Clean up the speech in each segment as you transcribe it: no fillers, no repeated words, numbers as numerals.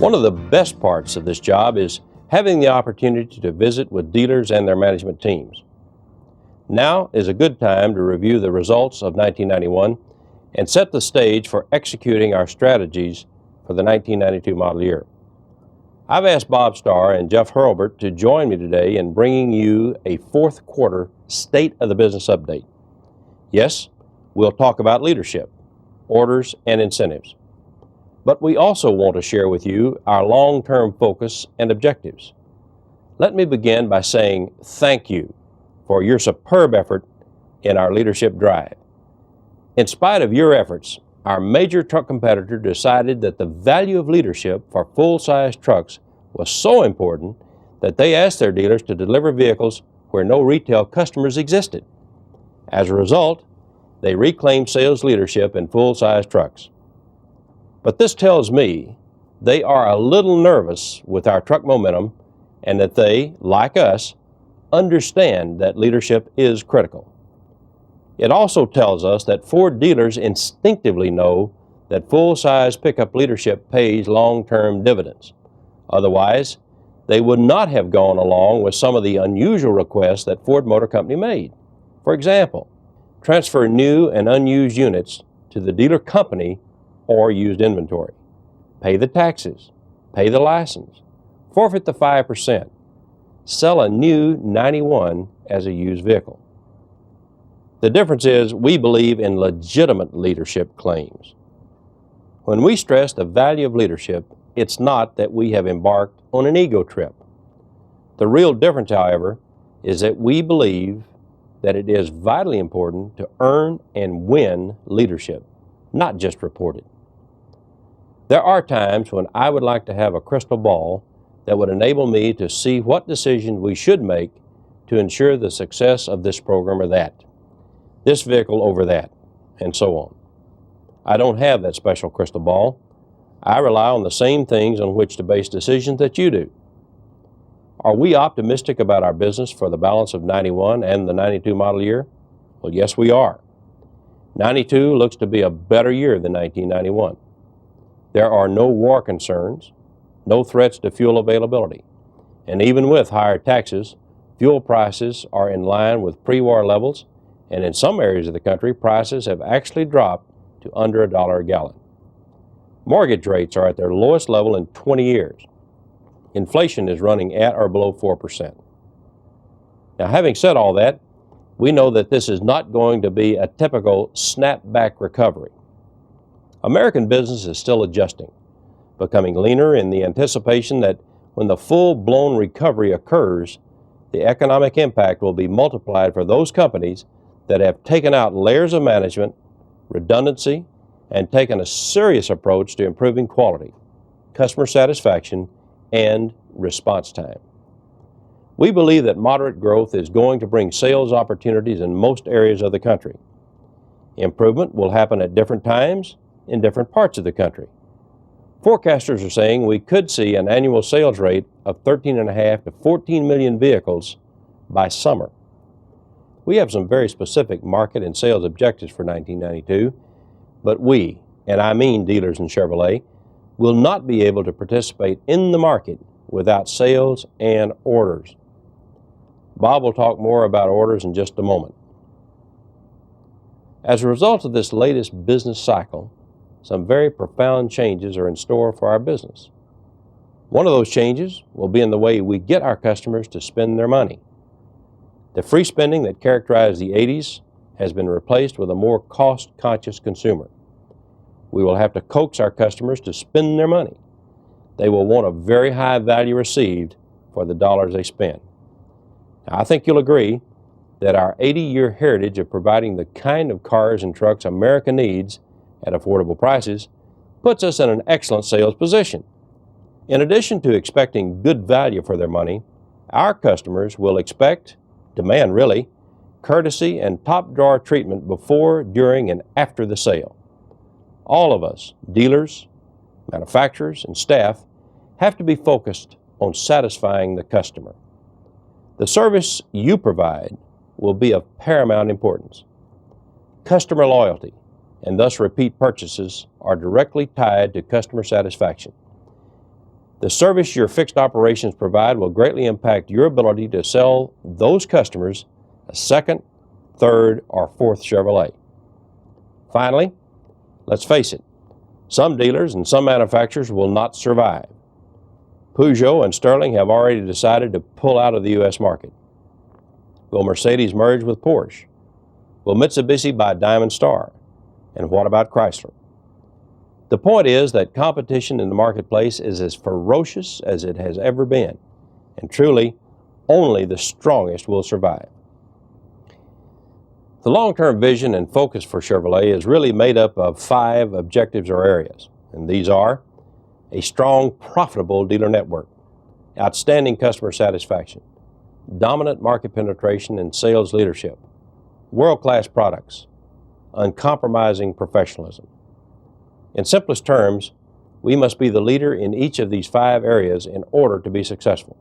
One of the best parts of this job is having the opportunity to visit with dealers and their management teams. Now is a good time to review the results of 1991 and set the stage for executing our strategies for the 1992 model year. I've asked Bob Starr and Jeff Hurlbert to join me today in bringing you a fourth quarter state of the business update. Yes, we'll talk about leadership, orders, and incentives. But we also want to share with you our long-term focus and objectives. Let me begin by saying thank you for your superb effort in our leadership drive. In spite of your efforts, our major truck competitor decided that the value of leadership for full-size trucks was so important that they asked their dealers to deliver vehicles where no retail customers existed. As a result, they reclaimed sales leadership in full-size trucks. But this tells me they are a little nervous with our truck momentum and that they, like us, understand that leadership is critical. It also tells us that Ford dealers instinctively know that full-size pickup leadership pays long-term dividends. Otherwise, they would not have gone along with some of the unusual requests that Ford Motor Company made. For example, transfer new and unused units to the dealer company or used inventory, pay the taxes, pay the license, forfeit the 5%, sell a new 91 as a used vehicle. The difference is we believe in legitimate leadership claims. When we stress the value of leadership, it's not that we have embarked on an ego trip. The real difference, however, is that we believe that it is vitally important to earn and win leadership, not just report it. There are times when I would like to have a crystal ball that would enable me to see what decisions we should make to ensure the success of this program or that, this vehicle over that, and so on. I don't have that special crystal ball. I rely on the same things on which to base decisions that you do. Are we optimistic about our business for the balance of 91 and the 92 model year? Well, yes, we are. 92 looks to be a better year than 1991. There are no war concerns, no threats to fuel availability. And even with higher taxes, fuel prices are in line with pre-war levels, and in some areas of the country, prices have actually dropped to under $1 a gallon. Mortgage rates are at their lowest level in 20 years. Inflation is running at or below 4%. Now, having said all that, we know that this is not going to be a typical snapback recovery. American business is still adjusting, becoming leaner in the anticipation that when the full-blown recovery occurs, the economic impact will be multiplied for those companies that have taken out layers of management, redundancy, and taken a serious approach to improving quality, customer satisfaction, and response time. We believe that moderate growth is going to bring sales opportunities in most areas of the country. Improvement will happen at different times in different parts of the country. Forecasters are saying we could see an annual sales rate of 13.5 to 14 million vehicles by summer. We have some very specific market and sales objectives for 1992, but we, and I mean dealers in Chevrolet, will not be able to participate in the market without sales and orders. Bob will talk more about orders in just a moment. As a result of this latest business cycle, some very profound changes are in store for our business. One of those changes will be in the way we get our customers to spend their money. The free spending that characterized the 80s has been replaced with a more cost-conscious consumer. We will have to coax our customers to spend their money. They will want a very high value received for the dollars they spend. Now, I think you'll agree that our 80-year heritage of providing the kind of cars and trucks America needs at affordable prices puts us in an excellent sales position. In addition to expecting good value for their money, our customers will expect, demand really, courtesy and top-drawer treatment before, during, and after the sale. All of us, dealers, manufacturers, and staff, have to be focused on satisfying the customer. The service you provide will be of paramount importance. Customer loyalty, and thus repeat purchases, are directly tied to customer satisfaction. The service your fixed operations provide will greatly impact your ability to sell those customers a second, third, or fourth Chevrolet. Finally, let's face it, some dealers and some manufacturers will not survive. Peugeot and Sterling have already decided to pull out of the U.S. market. Will Mercedes merge with Porsche? Will Mitsubishi buy Diamond Star? And what about Chrysler? The point is that competition in the marketplace is as ferocious as it has ever been, and truly, only the strongest will survive. The long-term vision and focus for Chevrolet is really made up of 5 objectives or areas, and these are a strong, profitable dealer network, outstanding customer satisfaction, dominant market penetration and sales leadership, world-class products, uncompromising professionalism. In simplest terms, we must be the leader in each of these 5 areas in order to be successful.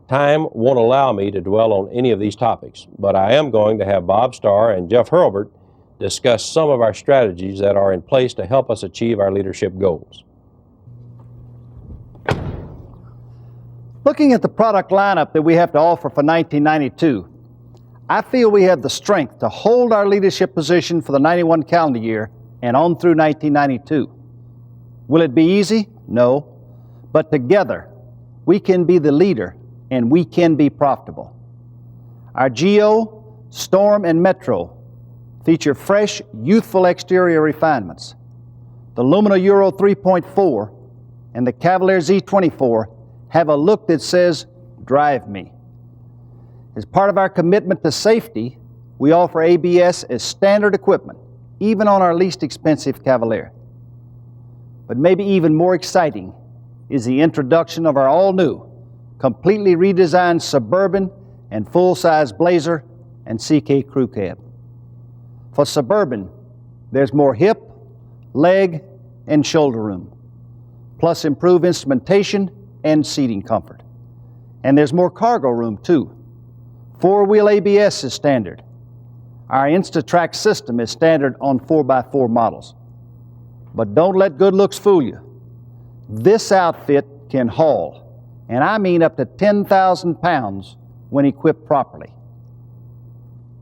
Time won't allow me to dwell on any of these topics, but I am going to have Bob Starr and Jeff Hurlbert discuss some of our strategies that are in place to help us achieve our leadership goals. Looking at the product lineup that we have to offer for 1992, I feel we have the strength to hold our leadership position for the 91 calendar year and on through 1992. Will it be easy? No. But together, we can be the leader and we can be profitable. Our Geo, Storm, and Metro feature fresh, youthful exterior refinements. The Lumina Euro 3.4 and the Cavalier Z24 have a look that says, "Drive me." As part of our commitment to safety, we offer ABS as standard equipment, even on our least expensive Cavalier. But maybe even more exciting is the introduction of our all-new, completely redesigned Suburban and full-size Blazer and CK Crew Cab. For Suburban, there's more hip, leg, and shoulder room, plus improved instrumentation and seating comfort. And there's more cargo room too. 4-wheel ABS is standard. Our InstaTrack system is standard on 4x4 models. But don't let good looks fool you. This outfit can haul, and I mean up to 10,000 pounds when equipped properly.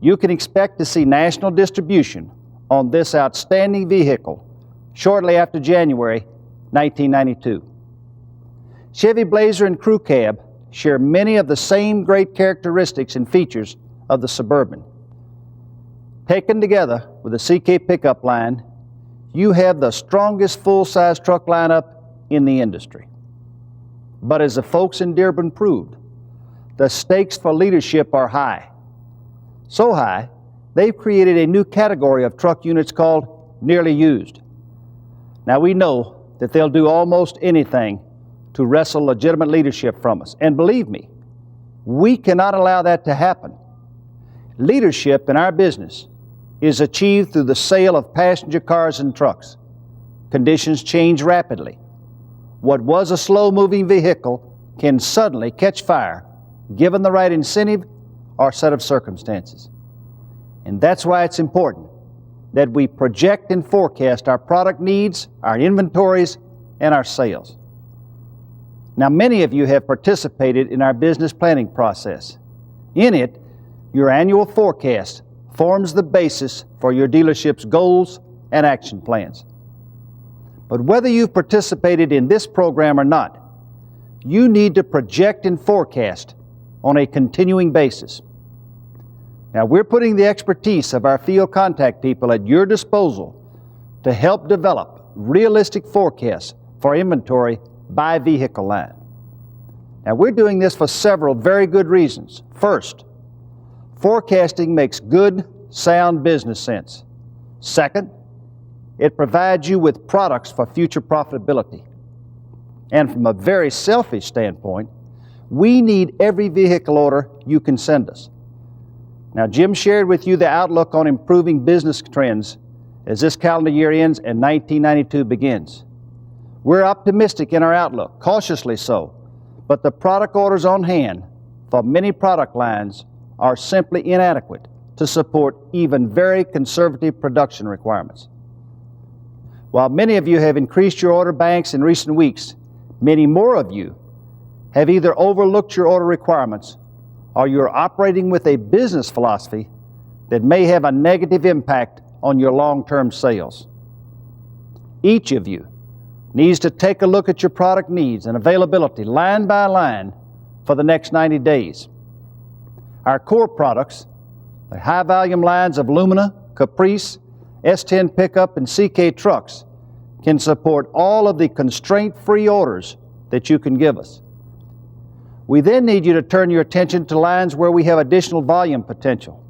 You can expect to see national distribution on this outstanding vehicle shortly after January 1992. Chevy Blazer and Crew Cab share many of the same great characteristics and features of the Suburban. Taken together with the CK pickup line, you have the strongest full-size truck lineup in the industry. But as the folks in Dearborn proved, the stakes for leadership are high. So high, they've created a new category of truck units called nearly used. Now we know that they'll do almost anything to wrestle legitimate leadership from us. And believe me, we cannot allow that to happen. Leadership in our business is achieved through the sale of passenger cars and trucks. Conditions change rapidly. What was a slow-moving vehicle can suddenly catch fire, given the right incentive or set of circumstances. And that's why it's important that we project and forecast our product needs, our inventories, and our sales. Now, many of you have participated in our business planning process. In it, your annual forecast forms the basis for your dealership's goals and action plans. But whether you've participated in this program or not, you need to project and forecast on a continuing basis. Now, we're putting the expertise of our field contact people at your disposal to help develop realistic forecasts for inventory by vehicle line. Now, we're doing this for several very good reasons. First, forecasting makes good, sound business sense. Second, it provides you with products for future profitability. And from a very selfish standpoint, we need every vehicle order you can send us. Now, Jim shared with you the outlook on improving business trends as this calendar year ends and 1992 begins. We're optimistic in our outlook, cautiously so, but the product orders on hand for many product lines are simply inadequate to support even very conservative production requirements. While many of you have increased your order banks in recent weeks, Many more of you have either overlooked your order requirements or you're operating with a business philosophy that may have a negative impact on your long-term sales. Each of you needs to take a look at your product needs and availability line by line for the next 90 days. Our core products, the high-volume lines of Lumina, Caprice, S10 pickup, and CK trucks, can support all of the constraint-free orders that you can give us. We then need you to turn your attention to lines where we have additional volume potential.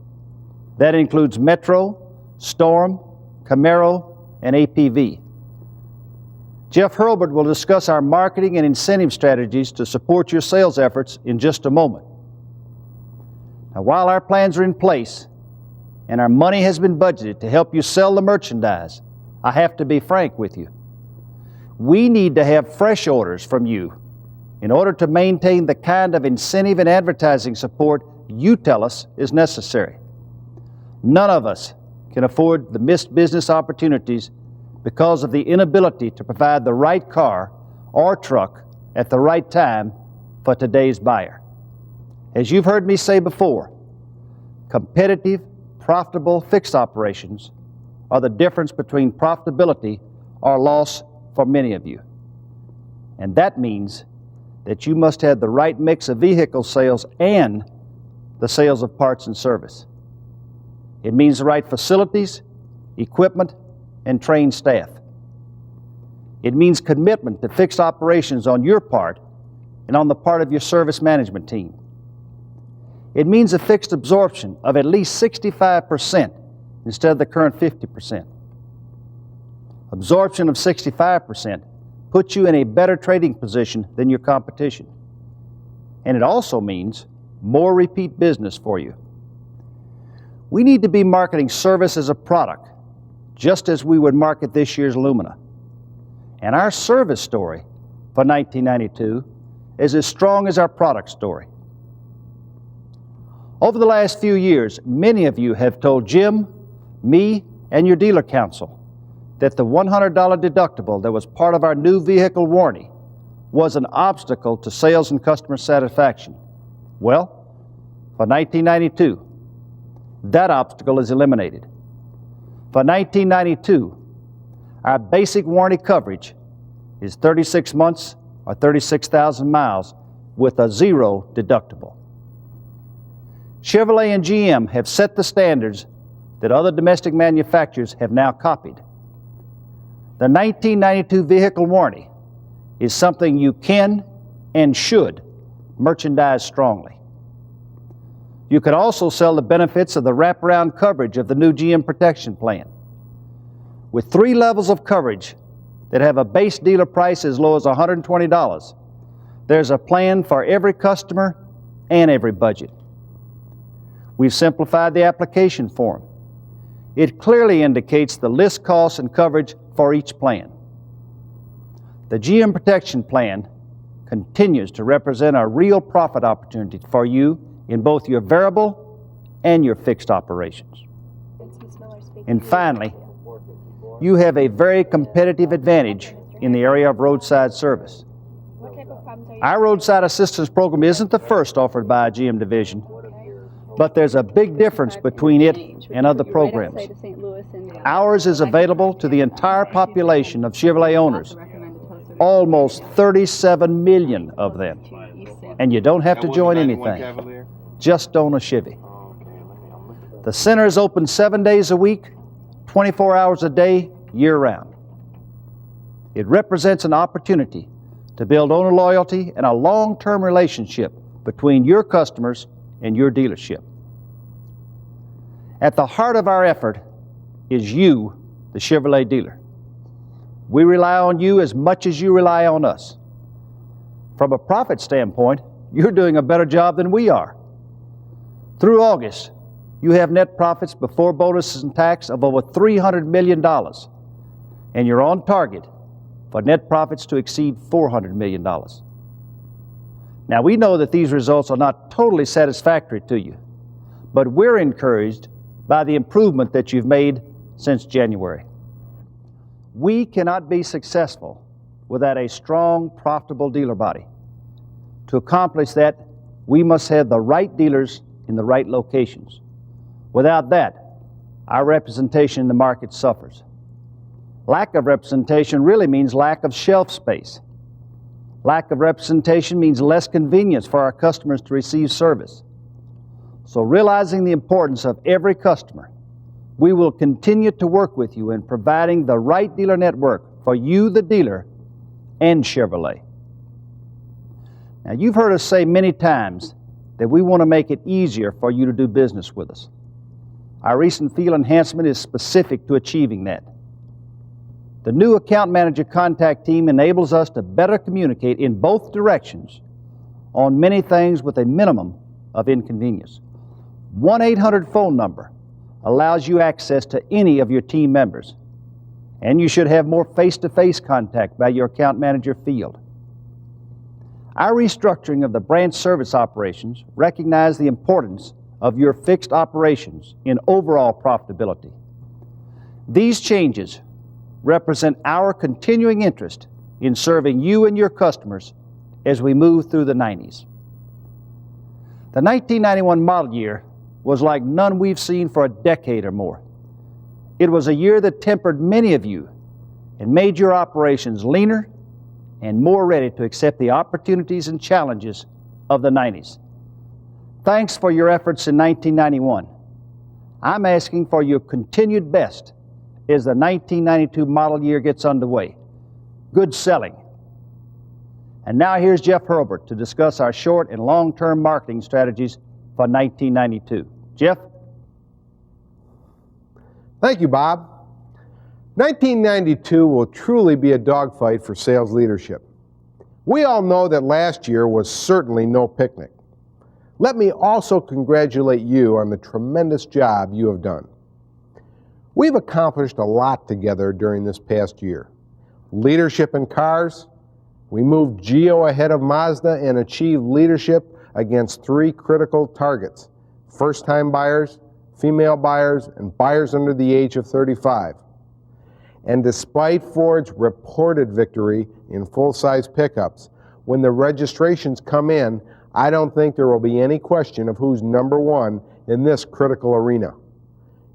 That includes Metro, Storm, Camaro, and APV. Jeff Hurlbert will discuss our marketing and incentive strategies to support your sales efforts in just a moment. Now, while our plans are in place and our money has been budgeted to help you sell the merchandise, I have to be frank with you. We need to have fresh orders from you in order to maintain the kind of incentive and advertising support you tell us is necessary. None of us can afford the missed business opportunities because of the inability to provide the right car or truck at the right time for today's buyer. As you've heard me say before, competitive, profitable fixed operations are the difference between profitability or loss for many of you. And that means that you must have the right mix of vehicle sales and the sales of parts and service. It means the right facilities, equipment, and trained staff. It means commitment to fixed operations on your part and on the part of your service management team. It means a fixed absorption of at least 65% instead of the current 50%. Absorption of 65% puts you in a better trading position than your competition. And it also means more repeat business for you. We need to be marketing service as a product, just as we would market this year's Lumina. And our service story for 1992 is as strong as our product story. Over the last few years, many of you have told Jim, me, and your dealer council that the $100 deductible that was part of our new vehicle warranty was an obstacle to sales and customer satisfaction. Well, for 1992, that obstacle is eliminated. For 1992, our basic warranty coverage is 36 months or 36,000 miles with a zero deductible. Chevrolet and GM have set the standards that other domestic manufacturers have now copied. The 1992 vehicle warranty is something you can and should merchandise strongly. You can also sell the benefits of the wraparound coverage of the new GM Protection Plan. With 3 levels of coverage that have a base dealer price as low as $120, there's a plan for every customer and every budget. We've simplified the application form. It clearly indicates the list costs and coverage for each plan. The GM Protection Plan continues to represent a real profit opportunity for you in both your variable and your fixed operations. And finally, you have a very competitive advantage in the area of roadside service. Our roadside assistance program isn't the first offered by a GM division, but there's a big difference between it and other programs. Ours is available to the entire population of Chevrolet owners, almost 37 million of them. And you don't have to join anything. Just own a Chevy. The center is open 7 days a week, 24 hours a day, year-round. It represents an opportunity to build owner loyalty and a long-term relationship between your customers and your dealership. At the heart of our effort is you, the Chevrolet dealer. We rely on you as much as you rely on us. From a profit standpoint, you're doing a better job than we are. Through August, you have net profits before bonuses and tax of over $300 million, and you're on target for net profits to exceed $400 million. Now, we know that these results are not totally satisfactory to you, but we're encouraged by the improvement that you've made since January. We cannot be successful without a strong, profitable dealer body. To accomplish that, we must have the right dealers in the right locations. Without that, our representation in the market suffers. Lack of representation really means lack of shelf space. Lack of representation means less convenience for our customers to receive service. So realizing the importance of every customer, we will continue to work with you in providing the right dealer network for you, the dealer, and Chevrolet. Now, you've heard us say many times that we want to make it easier for you to do business with us. Our recent field enhancement is specific to achieving that. The new account manager contact team enables us to better communicate in both directions on many things with a minimum of inconvenience. 1-800 phone number allows you access to any of your team members, and you should have more face-to-face contact by your account manager field. Our restructuring of the branch service operations recognize the importance of your fixed operations in overall profitability. These changes represent our continuing interest in serving you and your customers as we move through the 90s. The 1991 model year was like none we've seen for a decade or more. It was a year that tempered many of you and made your operations leaner and more ready to accept the opportunities and challenges of the 90s. Thanks for your efforts in 1991. I'm asking for your continued best as the 1992 model year gets underway. Good selling. And now here's Jeff Hurlbert to discuss our short and long-term marketing strategies for 1992. Jeff? Thank you, Bob. 1992 will truly be a dogfight for sales leadership. We all know that last year was certainly no picnic. Let me also congratulate you on the tremendous job you have done. We've accomplished a lot together during this past year. Leadership in cars, we moved Geo ahead of Mazda and achieved leadership against 3 critical targets: first-time buyers, female buyers, and buyers under the age of 35. And despite Ford's reported victory in full-size pickups, when the registrations come in, I don't think there will be any question of who's number one in this critical arena.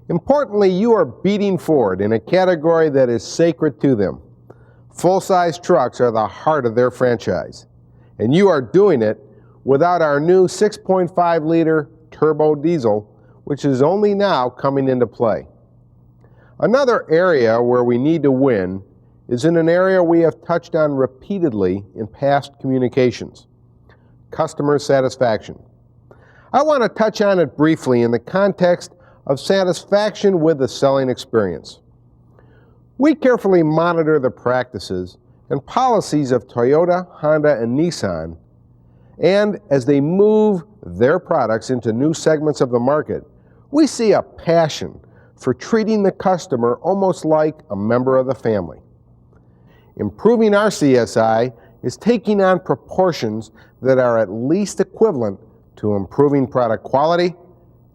Importantly, you are beating Ford in a category that is sacred to them. Full-size trucks are the heart of their franchise, and you are doing it without our new 6.5-liter turbo diesel, which is only now coming into play. Another area where we need to win is in an area we have touched on repeatedly in past communications: customer satisfaction. I want to touch on it briefly in the context of satisfaction with the selling experience. We carefully monitor the practices and policies of Toyota, Honda, and Nissan, and as they move their products into new segments of the market, we see a passion for treating the customer almost like a member of the family. Improving our CSI is taking on proportions that are at least equivalent to improving product quality,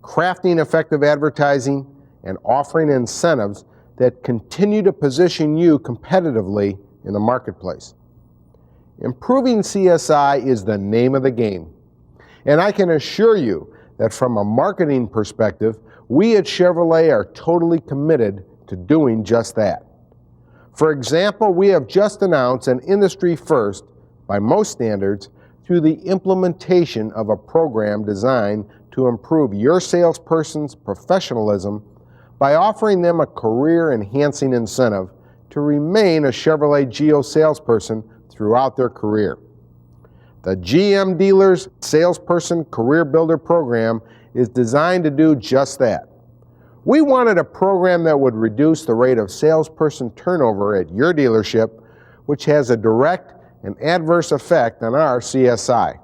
crafting effective advertising, and offering incentives that continue to position you competitively in the marketplace. Improving CSI is the name of the game, and I can assure you that from a marketing perspective, we at Chevrolet are totally committed to doing just that. For example, we have just announced an industry first, by most standards, through the implementation of a program designed to improve your salesperson's professionalism by offering them a career-enhancing incentive to remain a Chevrolet Geo salesperson throughout their career. The GM Dealers Salesperson Career Builder Program is designed to do just that. We wanted a program that would reduce the rate of salesperson turnover at your dealership, which has a direct and adverse effect on our CSI.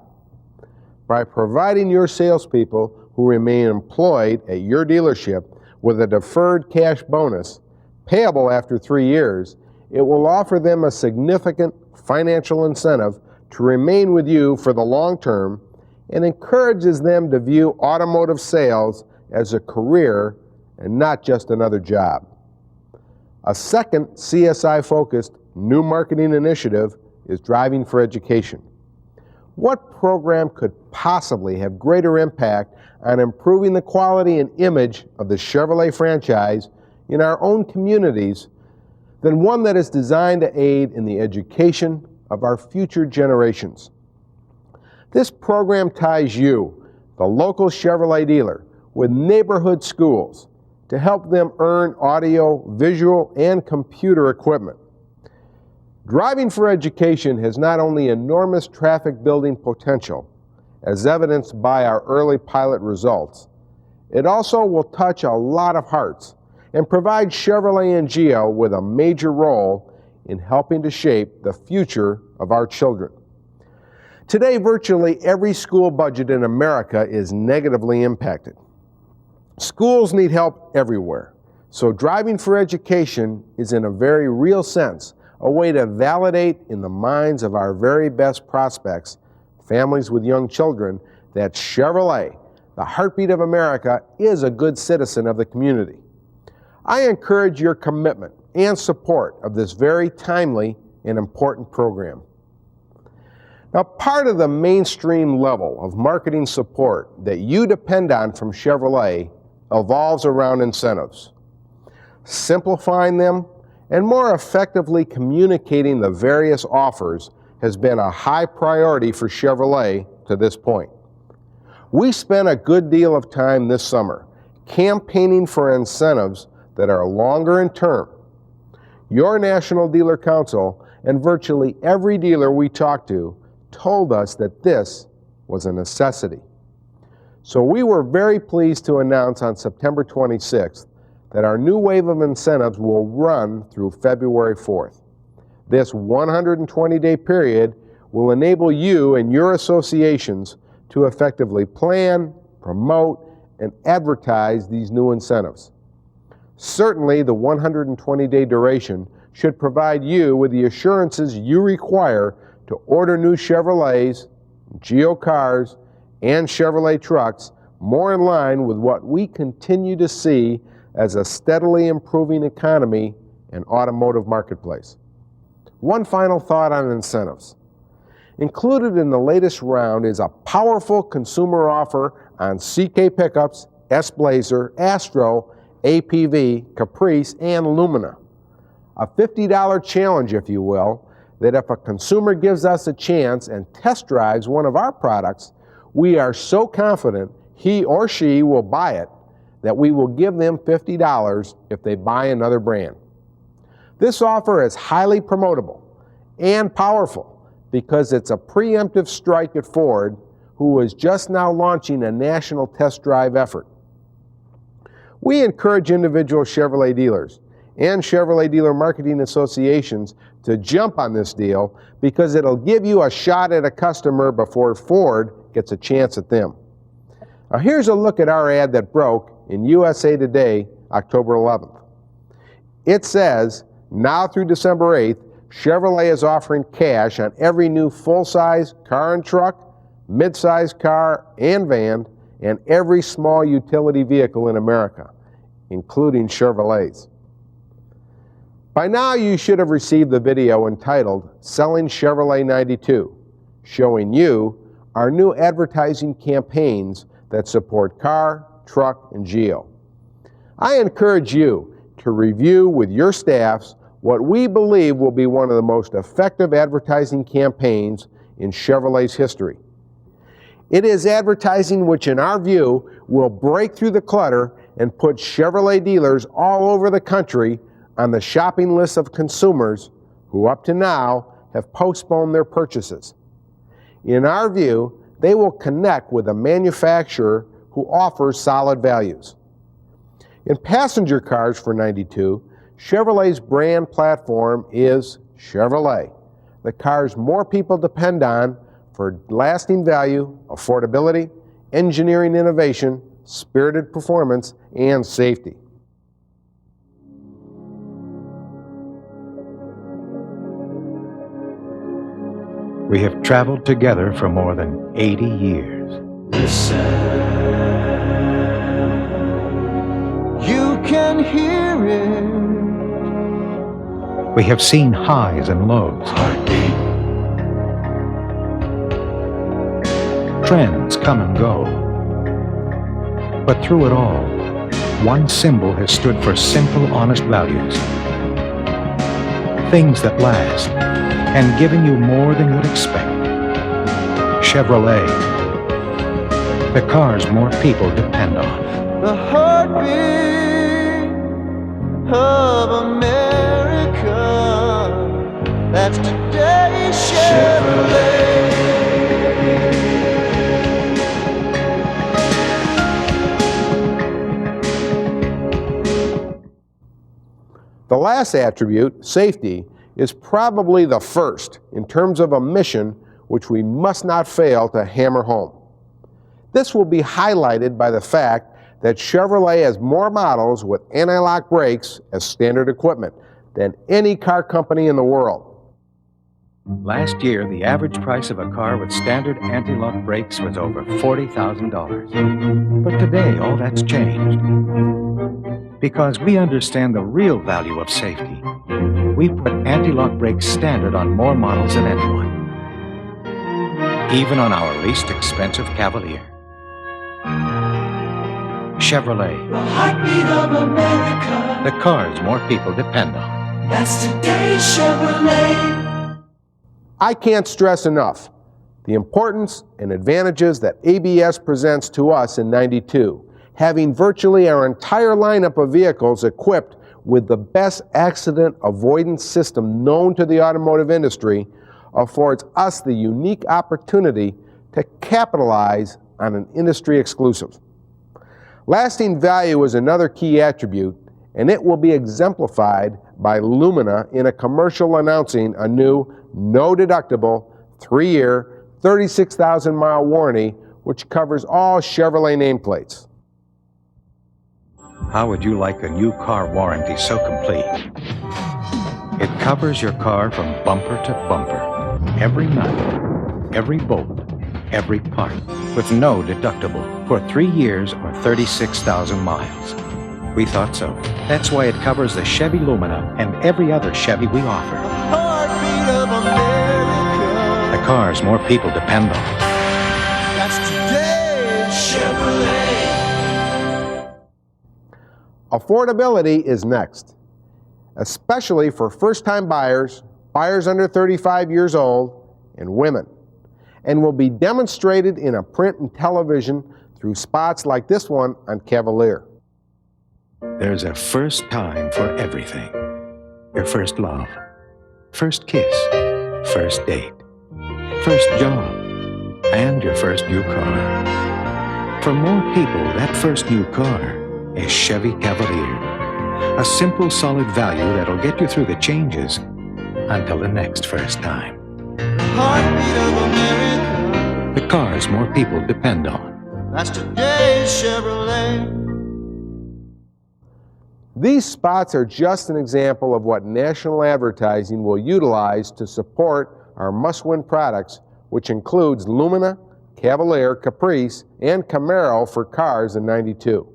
By providing your salespeople who remain employed at your dealership with a deferred cash bonus payable after 3 years, it will offer them a significant financial incentive to remain with you for the long term and encourages them to view automotive sales as a career and not just another job. A second CSI-focused new marketing initiative is Driving for Education. What program could possibly have greater impact on improving the quality and image of the Chevrolet franchise in our own communities than one that is designed to aid in the education of our future generations? This program ties you, the local Chevrolet dealer, with neighborhood schools to help them earn audio, visual, and computer equipment. Driving for Education has not only enormous traffic building potential, as evidenced by our early pilot results, it also will touch a lot of hearts and provide Chevrolet and Geo with a major role in helping to shape the future of our children. Today, virtually every school budget in America is negatively impacted. Schools need help everywhere, so Driving for Education is, in a very real sense, a way to validate in the minds of our very best prospects, families with young children, that Chevrolet, the heartbeat of America, is a good citizen of the community. I encourage your commitment and support of this very timely and important program. Now, part of the mainstream level of marketing support that you depend on from Chevrolet evolves around incentives. Simplifying them and more effectively communicating the various offers has been a high priority for Chevrolet to this point. We spent a good deal of time this summer campaigning for incentives that are longer in term. Your National Dealer Council and virtually every dealer we talked to told us that this was a necessity. So we were very pleased to announce on September 26th that our new wave of incentives will run through February 4th. This 120-day period will enable you and your associations to effectively plan, promote, and advertise these new incentives. Certainly, the 120-day duration should provide you with the assurances you require to order new Chevrolets, Geo cars, and Chevrolet trucks more in line with what we continue to see as a steadily improving economy and automotive marketplace. One final thought on incentives. Included in the latest round is a powerful consumer offer on CK pickups, S-Blazer, Astro, APV, Caprice, and Lumina. A $50 challenge, if you will, that if a consumer gives us a chance and test drives one of our products, we are so confident he or she will buy it that we will give them $50 if they buy another brand. This offer is highly promotable and powerful because it's a preemptive strike at Ford, who is just now launching a national test drive effort. We encourage individual Chevrolet dealers and Chevrolet dealer marketing associations to jump on this deal because it'll give you a shot at a customer before Ford gets a chance at them. Now here's a look at our ad that broke in USA Today, October 11th. It says, now through December 8th, Chevrolet is offering cash on every new full-size car and truck, mid-size car and van, and every small utility vehicle in America, including Chevrolets. By now you should have received the video entitled Selling Chevrolet 92, showing you our new advertising campaigns that support car, truck, and Geo. I encourage you to review with your staffs what we believe will be one of the most effective advertising campaigns in Chevrolet's history. It is advertising which, in our view, will break through the clutter and put Chevrolet dealers all over the country on the shopping list of consumers who up to now have postponed their purchases. In our view, they will connect with a manufacturer who offers solid values. In passenger cars for 92, Chevrolet's brand platform is Chevrolet, the cars more people depend on for lasting value, affordability, engineering innovation, spirited performance, and safety. We have traveled together for more than 80 years. You can hear it We have seen highs and lows, trends come and go. But through it all, one symbol has stood for simple, honest values. Things that last, and giving you more than you'd expect. Chevrolet, the cars more people depend on. The heartbeat of America, that's today's Chevrolet. The last attribute, safety, is probably the first in terms of a mission which we must not fail to hammer home. This will be highlighted by the fact that Chevrolet has more models with anti-lock brakes as standard equipment than any car company in the world. Last year, the average price of a car with standard anti-lock brakes was over $40,000. But today, all that's changed. Because we understand the real value of safety, we put anti-lock brakes standard on more models than anyone. Even on our least expensive Cavalier. Chevrolet, The heartbeat of America, the cars more people depend on. that's today's Chevrolet. I can't stress enough the importance and advantages that ABS presents to us in '92, having virtually our entire lineup of vehicles equipped with the best accident avoidance system known to the automotive industry affords us the unique opportunity to capitalize on an industry exclusive. Lasting value is another key attribute, and it will be exemplified by Lumina in a commercial announcing a new no-deductible 3-year, 36,000-mile warranty which covers all Chevrolet nameplates. How would you like a new car warranty so complete? It covers your car from bumper to bumper, every nut, every bolt, every part, with no deductible for 3 years or 36,000 miles. We thought so. That's why it covers the Chevy Lumina and every other Chevy we offer. Heartbeat of America, The cars more people depend on. that's today's Chevrolet. Affordability is next, especially for first-time buyers, buyers under 35 years old, and women, and will be demonstrated in a print and television through spots like this one on Cavalier. There's a first time for everything. Your first love, first kiss, first date, first job, and your first new car. For more people, that first new car is Chevy Cavalier. A simple, solid value that'll get you through the changes until the next first time. Heartbeat of America, The cars more people depend on. that's today's Chevrolet. These spots are just an example of what national advertising will utilize to support our must-win products, which includes Lumina, Cavalier, Caprice, and Camaro for cars in '92.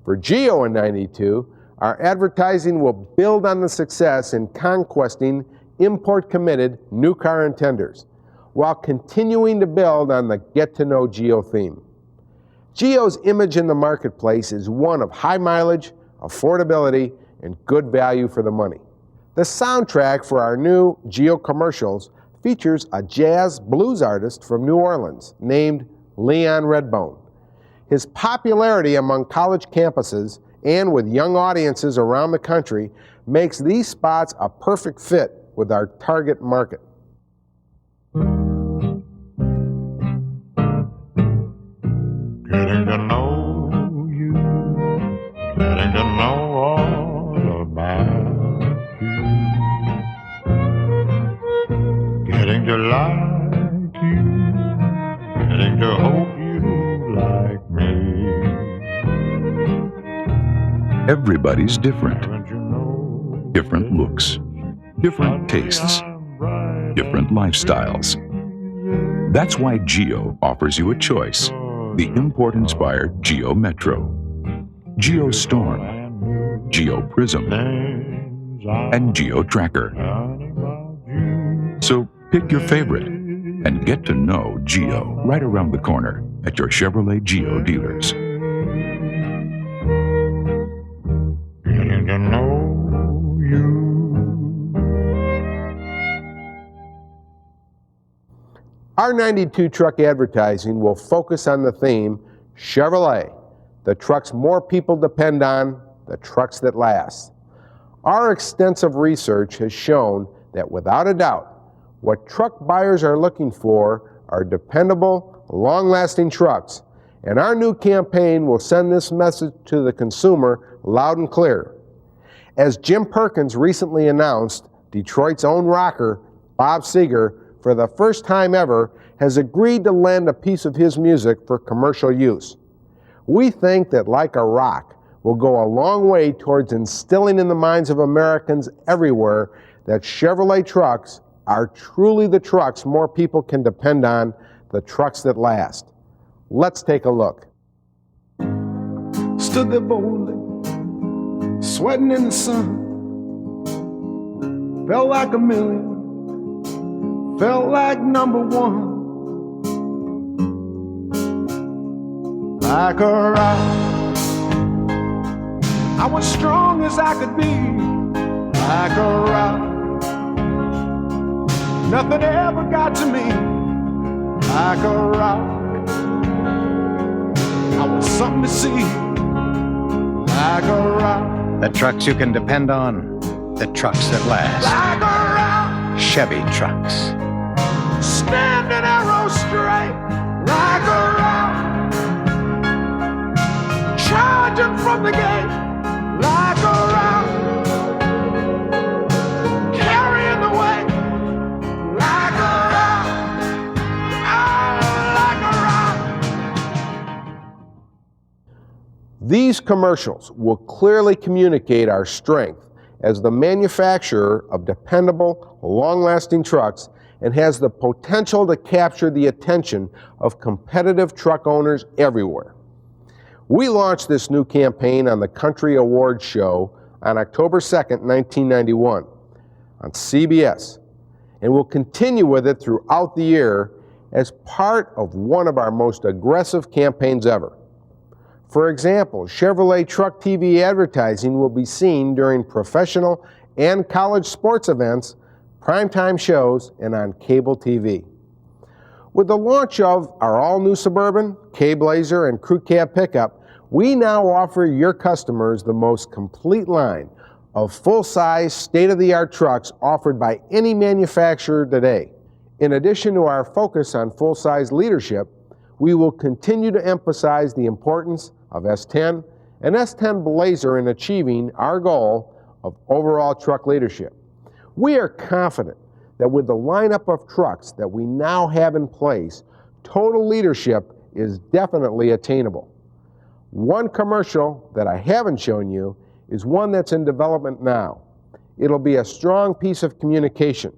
For Geo in '92, our advertising will build on the success in conquesting import-committed new car intenders, while continuing to build on the get-to-know Geo theme. Geo's image in the marketplace is one of high mileage, affordability, and good value for the money. The soundtrack for our new Geo commercials features a jazz blues artist from New Orleans named Leon Redbone. His popularity among college campuses and with young audiences around the country makes these spots a perfect fit with our target market. Getting to know you, getting to know all about you, getting to like you, getting to hope you like me. Everybody's different. Haven't you noticed Different looks, different tastes, different lifestyles. That's why Geo offers you a choice. The import-inspired Geo Metro, Geo Storm, Geo Prism, and Geo Tracker. So pick your favorite and get to know Geo right around the corner at your Chevrolet Geo dealers. Getting to know you. Our 92 truck advertising will focus on the theme Chevrolet, the trucks more people depend on, the trucks that last. Our extensive research has shown that without a doubt, what truck buyers are looking for are dependable, long-lasting trucks, and our new campaign will send this message to the consumer loud and clear. As Jim Perkins recently announced, Detroit's own rocker, Bob Seger, for the first time ever, has agreed to lend a piece of his music for commercial use. We think that Like a Rock will go a long way towards instilling in the minds of Americans everywhere that Chevrolet trucks are truly the trucks more people can depend on, the trucks that last. Let's take a look. Stood there boldly, sweating in the sun. Felt like a million, felt like number one. Like a rock, I was strong as I could be. Like a rock, nothing ever got to me. Like a rock, I was something to see. Like a rock, The trucks you can depend on, the trucks that last. like a rock, Chevy trucks. standing arrow straight. Like a rock, charging from the gate. Like a rock, carrying the weight. Like a rock, oh, like a rock. These commercials will clearly communicate our strength as the manufacturer of dependable, long-lasting trucks and has the potential to capture the attention of competitive truck owners everywhere. We launched this new campaign on the Country Awards show on October 2nd, 1991 on CBS, and will continue with it throughout the year as part of one of our most aggressive campaigns ever. For example, Chevrolet Truck TV advertising will be seen during professional and college sports events, primetime shows, and on cable TV. With the launch of our all-new Suburban, K-Blazer, and Crew Cab pickup, we now offer your customers the most complete line of full-size, state-of-the-art trucks offered by any manufacturer today. In addition to our focus on full-size leadership, we will continue to emphasize the importance of S10 and S10 Blazer in achieving our goal of overall truck leadership. We are confident that with the lineup of trucks that we now have in place, total leadership is definitely attainable. One commercial that I haven't shown you is one that's in development now. It'll be a strong piece of communication,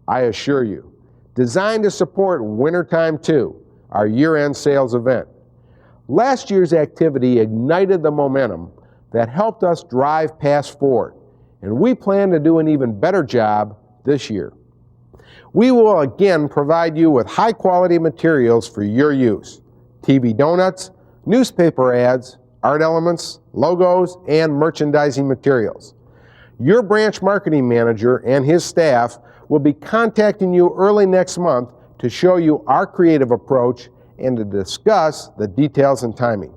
I assure you, designed to support Wintertime 2, our year-end sales event. Last year's activity ignited the momentum that helped us drive past Ford, and we plan to do an even better job this year. We will again provide you with high-quality materials for your use: TV donuts, newspaper ads, art elements, logos, and merchandising materials. Your branch marketing manager and his staff will be contacting you early next month to show you our creative approach and to discuss the details and timing.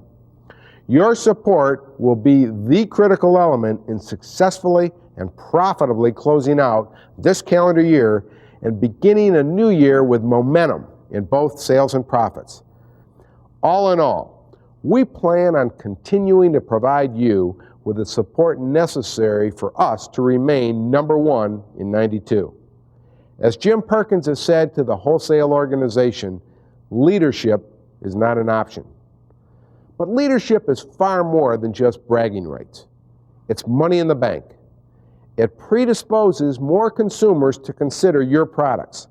Your support will be the critical element in successfully and profitably closing out this calendar year and beginning a new year with momentum in both sales and profits. All in all, we plan on continuing to provide you with the support necessary for us to remain number one in 92. As Jim Perkins has said to the wholesale organization, leadership is not an option. But leadership is far more than just bragging rights. It's money in the bank. It predisposes more consumers to consider your products.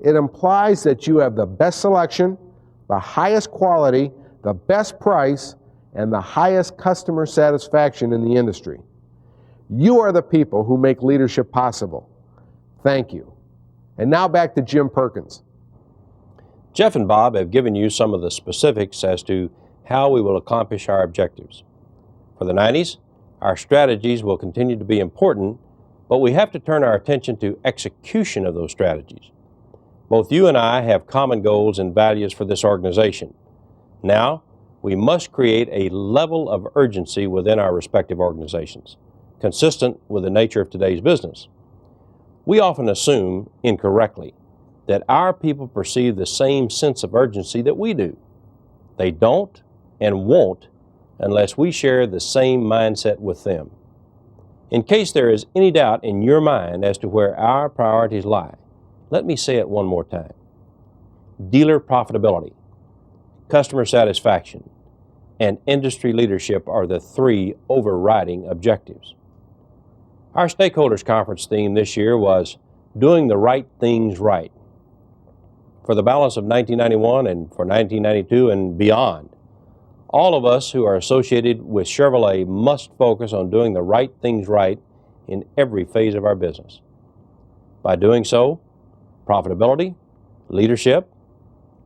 It implies that you have the best selection, the highest quality, the best price, and the highest customer satisfaction in the industry. You are the people who make leadership possible. Thank you. And now back to Jim Perkins. Jeff and Bob have given you some of the specifics as to how we will accomplish our objectives. For the 90s, our strategies will continue to be important, but we have to turn our attention to execution of those strategies. Both you and I have common goals and values for this organization. Now, we must create a level of urgency within our respective organizations, consistent with the nature of today's business. We often assume, incorrectly, that our people perceive the same sense of urgency that we do. They don't and won't unless we share the same mindset with them. In case there is any doubt in your mind as to where our priorities lie, let me say it one more time. Dealer profitability, customer satisfaction, and industry leadership are the three overriding objectives. Our Stakeholders Conference theme this year was Doing the Right Things Right. For the balance of 1991 and for 1992 and beyond, all of us who are associated with Chevrolet must focus on doing the right things right in every phase of our business. By doing so, profitability, leadership,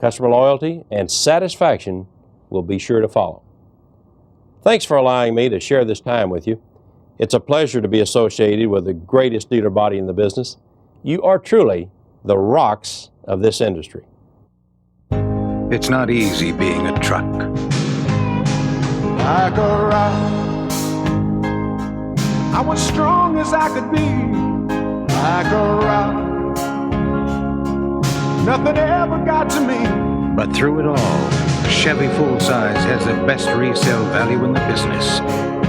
customer loyalty, and satisfaction will be sure to follow. Thanks for allowing me to share this time with you. It's a pleasure to be associated with the greatest dealer body in the business. You are truly the rocks of this industry. It's not easy being a truck. Like a rock, I was strong as I could be. Like a rock, nothing ever got to me. But through it all, Chevy full-size has the best resale value in the business.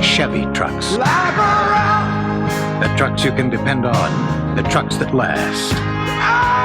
Chevy trucks. Like a rock, The trucks you can depend on. The trucks that last.